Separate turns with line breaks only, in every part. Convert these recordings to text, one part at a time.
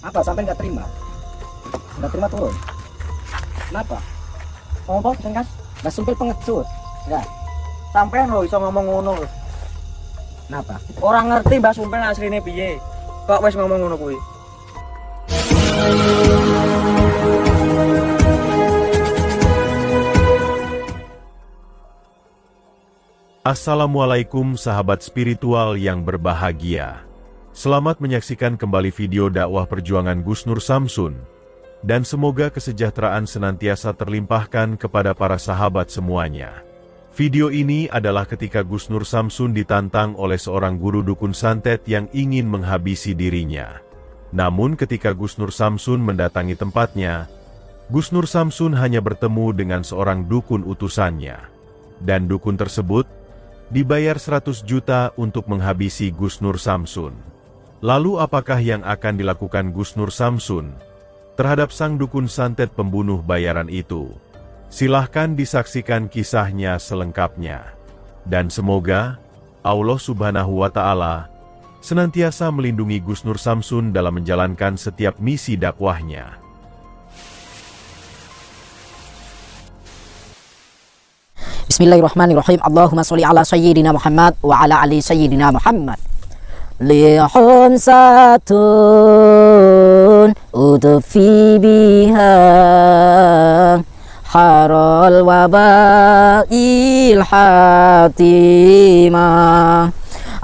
Apa sampai nggak terima? Nggak terima turun. Kenapa?
Ngomong sing Kas,
Mbah Sumpil pengecut. Ya,
sampean lho iso ngomong ngono lho.
kenapa?
Orang ngerti Mbah Sumpil asline piye. Kok wis ngomong ngono kuwi?
Assalamualaikum sahabat spiritual yang berbahagia. Selamat menyaksikan kembali video dakwah perjuangan Gus Nur Samsun. Dan semoga kesejahteraan senantiasa terlimpahkan kepada para sahabat semuanya. Video ini adalah ketika Gus Nur Samsun ditantang oleh seorang guru dukun santet yang ingin menghabisi dirinya. Namun ketika Gus Nur Samsun mendatangi tempatnya, Gus Nur Samsun hanya bertemu dengan seorang dukun utusannya. Dan dukun tersebut dibayar 100 juta untuk menghabisi Gus Nur Samsun. Lalu apakah yang akan dilakukan Gus Nur Samsun terhadap sang dukun santet pembunuh bayaran itu? Silahkan disaksikan kisahnya selengkapnya. Dan semoga Allah Subhanahu wa Ta'ala senantiasa melindungi Gus Nur Samsun dalam menjalankan setiap misi dakwahnya.
Bismillahirrahmanirrahim. Allahumma sholli ala sayyidina Muhammad wa ala ali sayyidina Muhammad. Lihun satun udfi biha harul wabail hatimah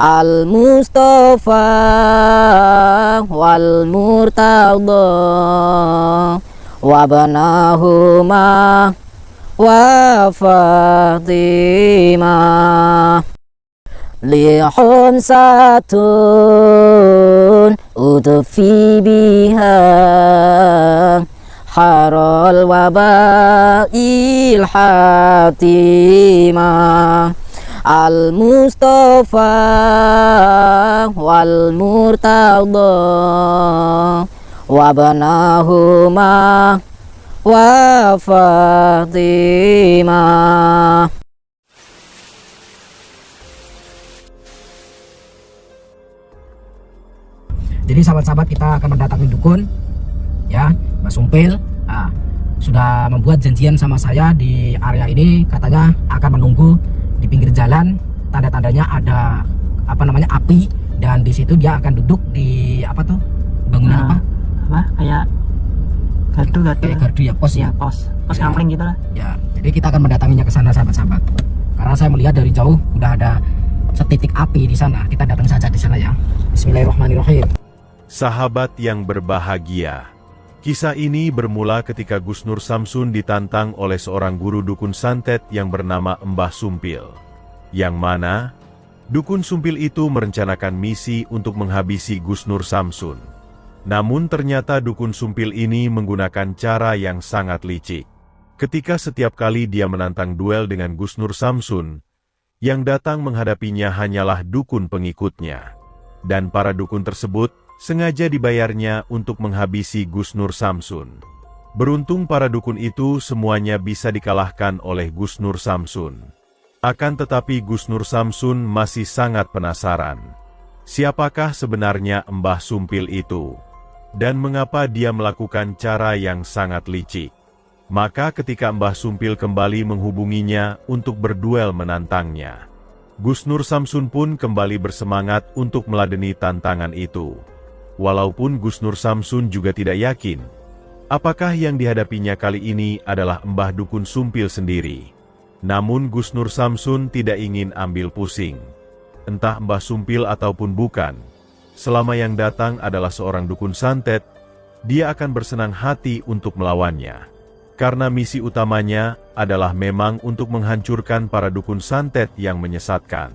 al-Mustafa wal murtada wabanahuma wa Fatimah lihun satun udfi biha harul wabail hatimah al-Mustafa wal murtada wabanahuma wa Fatimah.
Jadi sahabat-sahabat, kita akan mendatangi dukun, ya, Mbah Sumpil. Nah, sudah membuat janjian sama saya di area ini, katanya akan menunggu di pinggir jalan. Tanda-tandanya ada api, dan di situ dia akan duduk di bangunan
Kayak
gardu ya, pos ya.
pos kampling gitu lah.
Ya, jadi kita akan mendatanginya ke sana sahabat-sahabat. Karena saya melihat dari jauh udah ada setitik api di sana. Kita datang saja di sana ya. Bismillahirrahmanirrahim.
Sahabat yang berbahagia, kisah ini bermula ketika Gus Nur Samsun ditantang oleh seorang guru dukun santet yang bernama Mbah Sumpil. Yang mana, dukun Sumpil itu merencanakan misi untuk menghabisi Gus Nur Samsun. Namun ternyata dukun Sumpil ini menggunakan cara yang sangat licik. Ketika setiap kali dia menantang duel dengan Gus Nur Samsun, yang datang menghadapinya hanyalah dukun pengikutnya. Dan para dukun tersebut sengaja dibayarnya untuk menghabisi Gus Nur Samsun. Beruntung para dukun itu semuanya bisa dikalahkan oleh Gus Nur Samsun. Akan tetapi Gus Nur Samsun masih sangat penasaran. Siapakah sebenarnya Mbah Sumpil itu? Dan mengapa dia melakukan cara yang sangat licik? Maka ketika Mbah Sumpil kembali menghubunginya untuk berduel menantangnya, Gus Nur Samsun pun kembali bersemangat untuk meladeni tantangan itu. Walaupun Gus Nur Samsun juga tidak yakin, apakah yang dihadapinya kali ini adalah Mbah Dukun Sumpil sendiri. Namun Gus Nur Samsun tidak ingin ambil pusing. Entah Mbah Sumpil ataupun bukan, selama yang datang adalah seorang dukun santet, dia akan bersenang hati untuk melawannya. Karena misi utamanya adalah memang untuk menghancurkan para dukun santet yang menyesatkan.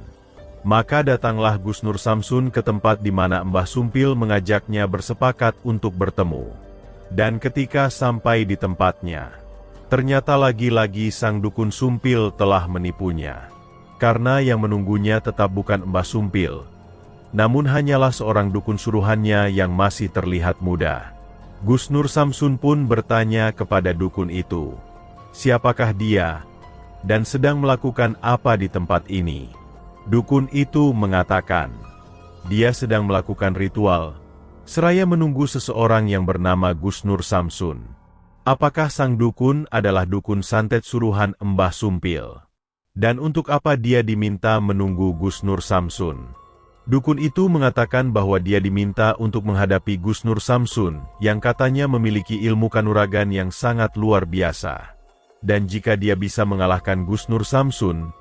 Maka datanglah Gus Nur Samsun ke tempat di mana Mbah Sumpil mengajaknya bersepakat untuk bertemu. Dan ketika sampai di tempatnya, ternyata lagi-lagi sang dukun Sumpil telah menipunya. Karena yang menunggunya tetap bukan Mbah Sumpil, namun hanyalah seorang dukun suruhannya yang masih terlihat muda. Gus Nur Samsun pun bertanya kepada dukun itu, siapakah dia, dan sedang melakukan apa di tempat ini? Dukun itu mengatakan, dia sedang melakukan ritual, Seraya menunggu seseorang yang bernama Gusnur Samsun. Apakah sang dukun adalah dukun santet suruhan Mbah Sumpil? Dan untuk apa dia diminta menunggu Gusnur Samsun? Dukun itu mengatakan bahwa dia diminta untuk menghadapi Gusnur Samsun, yang katanya memiliki ilmu kanuragan yang sangat luar biasa. Dan jika dia bisa mengalahkan Gusnur Samsun,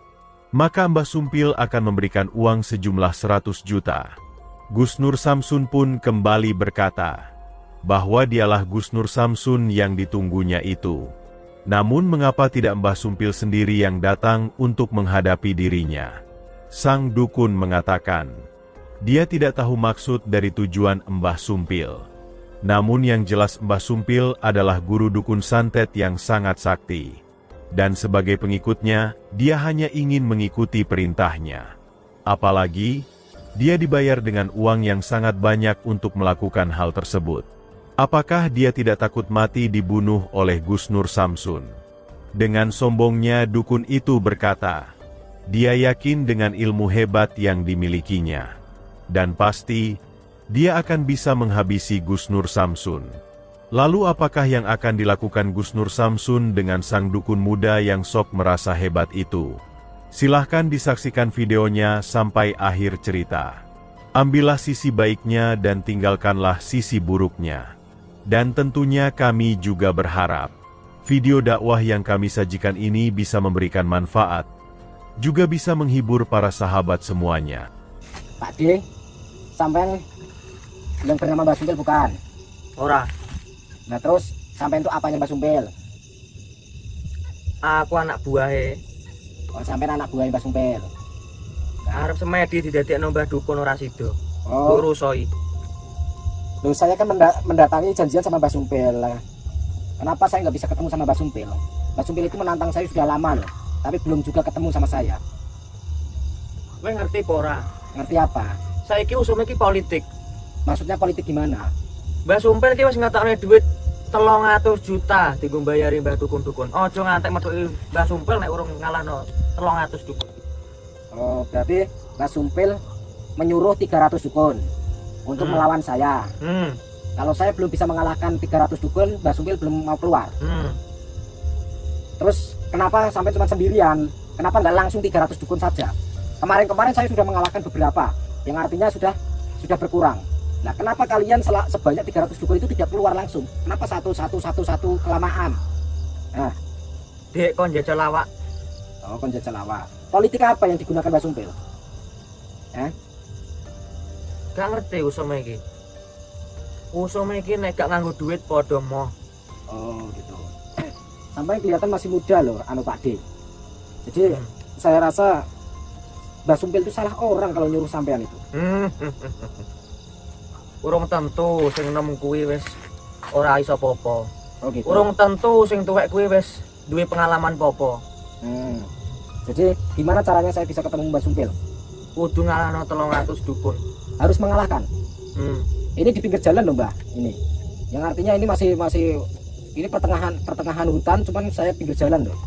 maka Mbah Sumpil akan memberikan uang sejumlah 100 juta. Gusnur Samsun pun kembali berkata, bahwa dialah Gusnur Samsun yang ditunggunya itu. Namun mengapa tidak Mbah Sumpil sendiri yang datang untuk menghadapi dirinya? Sang dukun mengatakan, dia tidak tahu maksud dari tujuan Mbah Sumpil. Namun yang jelas Mbah Sumpil adalah guru dukun santet yang sangat sakti. Dan sebagai pengikutnya, dia hanya ingin mengikuti perintahnya. Apalagi, dia dibayar dengan uang yang sangat banyak untuk melakukan hal tersebut. Apakah dia tidak takut mati dibunuh oleh Gusnur Samsun? Dengan sombongnya dukun itu berkata, dia yakin dengan ilmu hebat yang dimilikinya. Dan pasti, dia akan bisa menghabisi Gusnur Samsun. Lalu apakah yang akan dilakukan Gusnur Samsun dengan sang dukun muda yang sok merasa hebat itu? Silahkan disaksikan videonya sampai akhir cerita. Ambillah sisi baiknya dan tinggalkanlah sisi buruknya. Dan tentunya kami juga berharap, video dakwah yang kami sajikan ini bisa memberikan manfaat, juga bisa menghibur para sahabat semuanya.
Pak D, sampean yang bernama Mbah Sumpil bukan?
Ora,
Nah terus, sampean itu apanya Mbah Sumpil?
aku anak buahe.
Oh, sampean anak buah Mbah Sumpil.
Arep semedi didadekno Mbah Dukun ora sida.
Oh,
Mbok rusoi.
loh, saya kan mendatangi janjian sama Mbah Sumpil. Kenapa saya nggak bisa ketemu sama Mbah Sumpil? Mbah Sumpil itu menantang saya sudah lama loh, tapi belum juga ketemu sama saya.
Kowe ngerti apa ora?
Ngerti apa?
Saiki usume iki politik.
Maksudnya politik gimana?
Mbah Sumpil iki wis ngetokne duit 300 juta dienggo mbayari Mbah Dukun-dukun. Aja ngantek metuki Mbah Sumpil nek urung ngalahno 300 dukun.
Oh, berarti Mbah Sumpil menyuruh 300 dukun untuk melawan saya. Kalau saya belum bisa mengalahkan 300 dukun, Mbah Sumpil belum mau keluar. Terus kenapa sampai cuma sendirian? Kenapa nggak langsung 300 dukun saja? Kemarin-kemarin saya sudah mengalahkan beberapa, yang artinya sudah berkurang. Nah, kenapa kalian sebanyak 300 dukun itu tidak keluar langsung? Kenapa satu kelamaan? Nah,
Dek kon jajal lawak.
oh, kon jajal lawak. Politik apa yang digunakan Mbah Sumpil?
Gak ngerti usume iki. Usume iki nek gak nganggo duit padha moh.
Oh, gitu. Sampai kelihatan masih muda loh, Pak D. Jadi saya rasa Mbah Sumpil itu salah orang kalau nyuruh sampean itu.
Urung tentu sing nem kuwi wis ora iso apa-apa.
Oh, gitu.
Urung tentu sing tuwek kuwi wis duwe pengalaman apa-apa.
Jadi gimana caranya saya bisa ketemu Mbah Sumpil?
Kudu ngalahno 300 dukun.
Harus mengalahkan. Ini di pinggir jalan loh Mbah. Ini. Yang artinya ini masih ini pertengahan hutan, cuman saya pinggir jalan loh.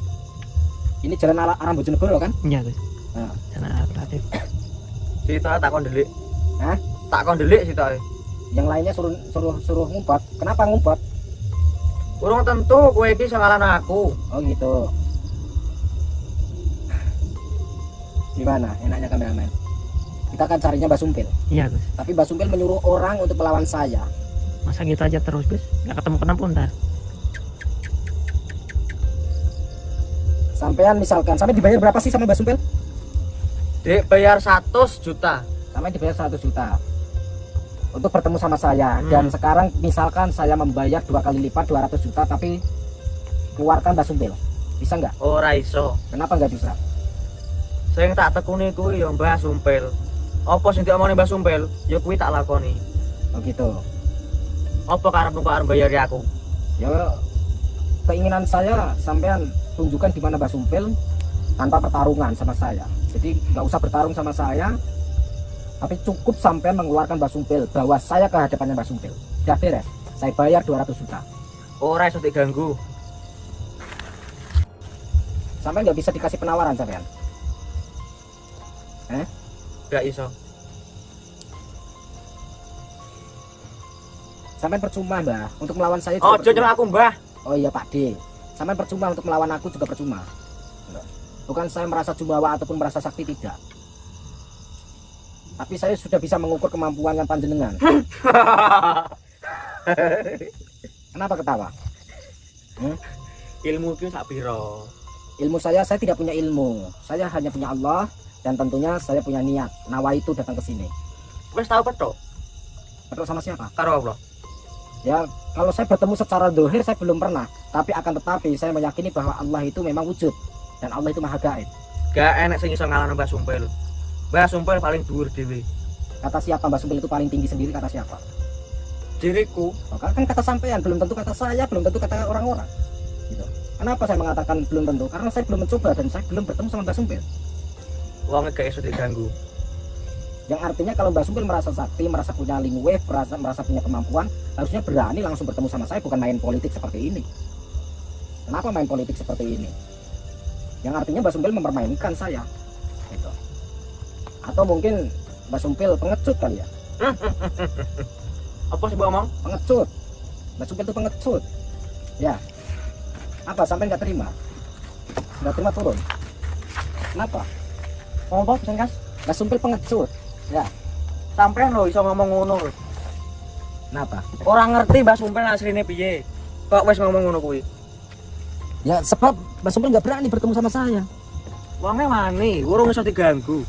Ini jalan arah Bojonegoro kan?
Iya, Gus.
Nah,
Sana relatif.
Sita tak kon delik.
Hah?
Tak kon delik sita.
Yang lainnya suruh ngumpet. Kenapa ngumpet?
Urung tentu kowe iki sing ngalahno aku.
Oh gitu. Gimana enaknya kameramen? Kita akan carinya Mbah Sumpil.
Iya, Gus.
Tapi Mbah Sumpil menyuruh orang untuk melawan saya.
Masa gitu aja terus, Gus? Nggak ketemu pun ntar.
Sampean misalkan, sampai dibayar berapa sih sama Mbah Sumpil?
Dek bayar 100 juta.
Sampai dibayar 100 juta untuk bertemu sama saya. Dan sekarang misalkan saya membayar 2 kali lipat 200 juta, tapi keluarkan Mbah Sumpil, bisa nggak?
Ora iso.
Kenapa nggak bisa?
Sing tak tekuni kuwi ya Mbah Sumpil. Apa sing diomongin Mbah Sumpil, ya kuwi tak lakoni.
Oh gitu.
Apa karepmu kok arep bayari aku?
Ya keinginan saya sampean tunjukkan di mana Mbah Sumpil tanpa pertarungan sama saya. Jadi nggak usah bertarung sama saya, tapi cukup sampean mengeluarkan Mbah Sumpil, bahwa saya ke hadapannya Mbah Sumpil. Udah beres, saya bayar 200 juta.
Ora iso diganggu.
Sampai nggak bisa dikasih penawaran sampean.
Gak iso.
Sampai percuma, Mbah. Untuk melawan saya
Oh,
juga
nyeluk aku, Mbah.
Oh iya, Pak D. Sampai percuma untuk melawan aku juga percuma. Bukan saya merasa jumawa ataupun merasa sakti, tidak. Tapi saya sudah bisa mengukur kemampuan panjenengan. Kenapa ketawa?
Ilmu ki sak piro?
Ilmu saya tidak punya ilmu. Saya hanya punya Allah dan tentunya saya punya niat. Nawa itu datang ke sini.
Wes tahu petok
Betul sama siapa?
karo Allah.
Ya, kalau saya bertemu secara dohir saya belum pernah. Tapi akan tetapi saya meyakini bahwa Allah itu memang wujud dan Allah itu maha gaib.
Gak enak sing iso ngalahno Mbah Sumpil. Mbah Sumpil paling dhuwur dhewe.
Kata siapa Mbah Sumpil itu paling tinggi sendiri? Kata siapa?
Diriku.
Oh, kan kata sampean, belum tentu kata saya, belum tentu kata orang-orang. Gitu. Kenapa saya mengatakan belum tentu? Karena saya belum mencoba dan saya belum bertemu sama Mbah Sumpil.
Wong gak iso diganggu.
Yang artinya kalau Mbah Sumpil merasa sakti, merasa punya link wave, merasa punya kemampuan, harusnya berani langsung bertemu sama saya, bukan main politik seperti ini. Kenapa main politik seperti ini? Yang artinya Mbah Sumpil mempermainkan saya. Gitu. Atau mungkin Mbah Sumpil pengecut kali ya?
Apa sih ngomong?
Pengecut. Mbah Sumpil itu pengecut. Ya. Apa sampai nggak terima? Nggak terima turun. Kenapa?
Ngomong apa Kas?
Mbah Sumpil pengecut. Ya.
Sampean lho iso ngomong ngono lho.
Kenapa?
Orang ngerti Mbah Sumpil asline piye. Kok wis ngomong ngono kuwi?
Ya sebab Mbah Sumpil nggak berani bertemu sama saya.
Wonge wani, urung iso diganggu.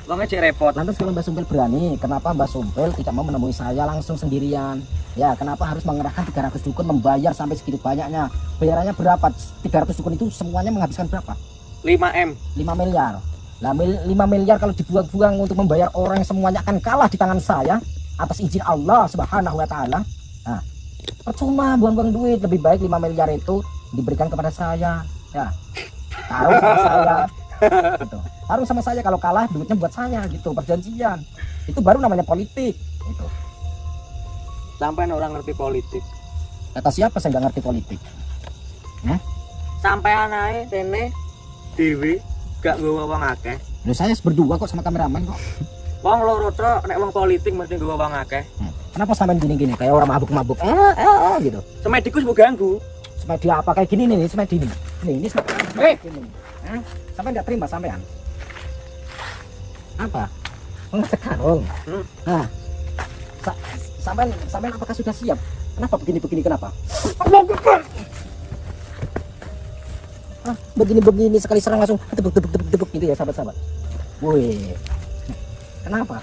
Wonge cek repot.
Lantas kalau Mbah Sumpil berani, kenapa Mbah Sumpil tidak mau menemui saya langsung sendirian? Ya, kenapa harus mengerahkan 300 dukun membayar sampai segitu banyaknya? Bayarannya berapa? 300 dukun itu semuanya menghabiskan berapa?
5M.
5 miliar. Nah, 5 miliar kalau dibuang-buang untuk membayar orang yang semuanya akan kalah di tangan saya atas izin Allah Subhanahu wa taala. Nah, percuma buang-buang duit, lebih baik 5 miliar itu diberikan kepada saya. Ya. Taruh sama saya. Gitu. Taruh sama saya, kalau kalah duitnya buat saya gitu, perjanjian. Itu baru namanya politik gitu.
Sampean orang ngerti politik.
Kata siapa saya nggak ngerti politik?
Sampean ae rene dhewe gak nggawa wong akeh.
Loh, saya berdua kok sama kameramen kok.
Wong loro tok nek wong politik mesti nggawa wong akeh.
Kenapa sampean gini-gini kayak orang mabuk-mabuk? Gitu.
Semedikus mbok ganggu.
Semedi apa kayak gini nih, semedi nih. Ini semedi. Ini. Sampai nggak terima sampean? Apa? Sekarang. Nah, sampean apakah sudah siap? Kenapa begini kenapa? Begini sekali serang langsung tebuk gitu ya sahabat-sahabat. Woi, kenapa?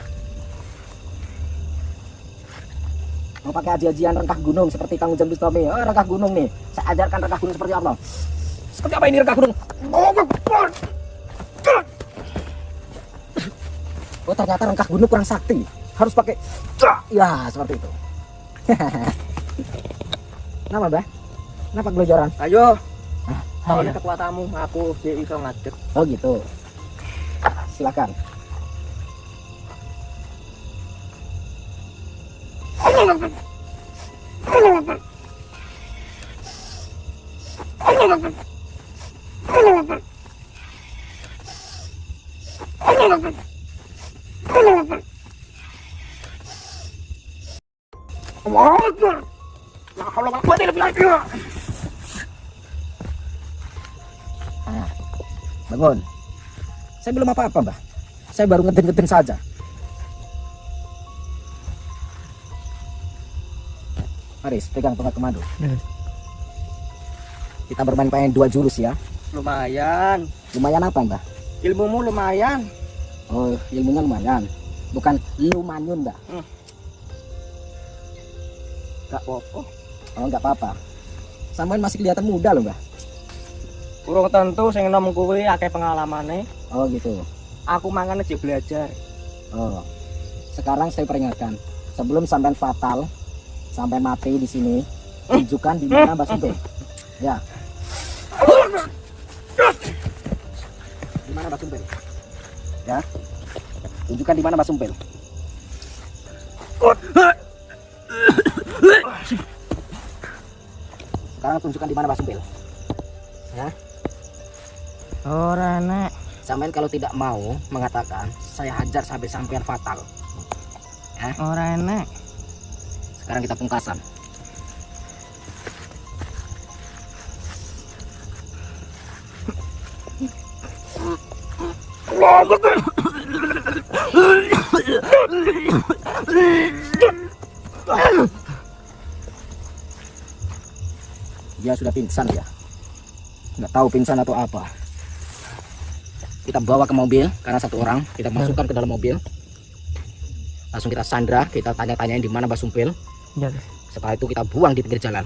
Mau pakai aji-ajian rengkah gunung seperti Kang Ujang Bustami? Oh, rengkah gunung nih. Saya ajarkan rengkah gunung seperti apa? Seperti apa ini rengkah gunung? Oh, ternyata rengkah gunung kurang sakti. Harus pakai ya seperti itu. Kenapa, Mbah? Kenapa gelojoran?
Ayo.
Ayo.
Ini kekuatanmu, aku sih iso ngadeg.
Oh gitu. Silakan. Bangun. Saya belum apa-apa, Mbah. Saya baru ngeden-ngeden saja. Aris, pegang tongkat komando. Kita bermain-main 2 jurus ya.
Lumayan.
Lumayan apa, Mbah?
Ilmumu lumayan.
Oh, ilmunya lumayan. Bukan lumanyun, Mbah.
Gak apa-apa.
Oh, nggak apa-apa. Sampean masih kelihatan muda loh, Mbah.
Urung tentu sing enom kuwi akeh pengalamane.
Oh, gitu.
Aku mangan aja belajar.
Oh. Sekarang saya peringatkan, sebelum sampean fatal, sampai mati di sini, tunjukkan di mana Mbah Sumpil. Ya. Di mana Mbah Sumpil? Ya. Tunjukkan di mana Mbah Sumpil. Sekarang tunjukkan di mana Mbah Sumpil. Ya.
Ora nek.
Sampean kalau tidak mau mengatakan, saya hajar sampai sampean fatal.
Ora enek.
Sekarang kita pungkasan. Dia sudah pingsan ya. Nggak tahu pingsan atau apa. Kita bawa ke mobil karena satu orang. Kita masukkan ke dalam mobil. Langsung kita sandra, kita tanya-tanyain di mana Mbah Sumpil.
Ya.
Setelah itu kita buang di pinggir jalan.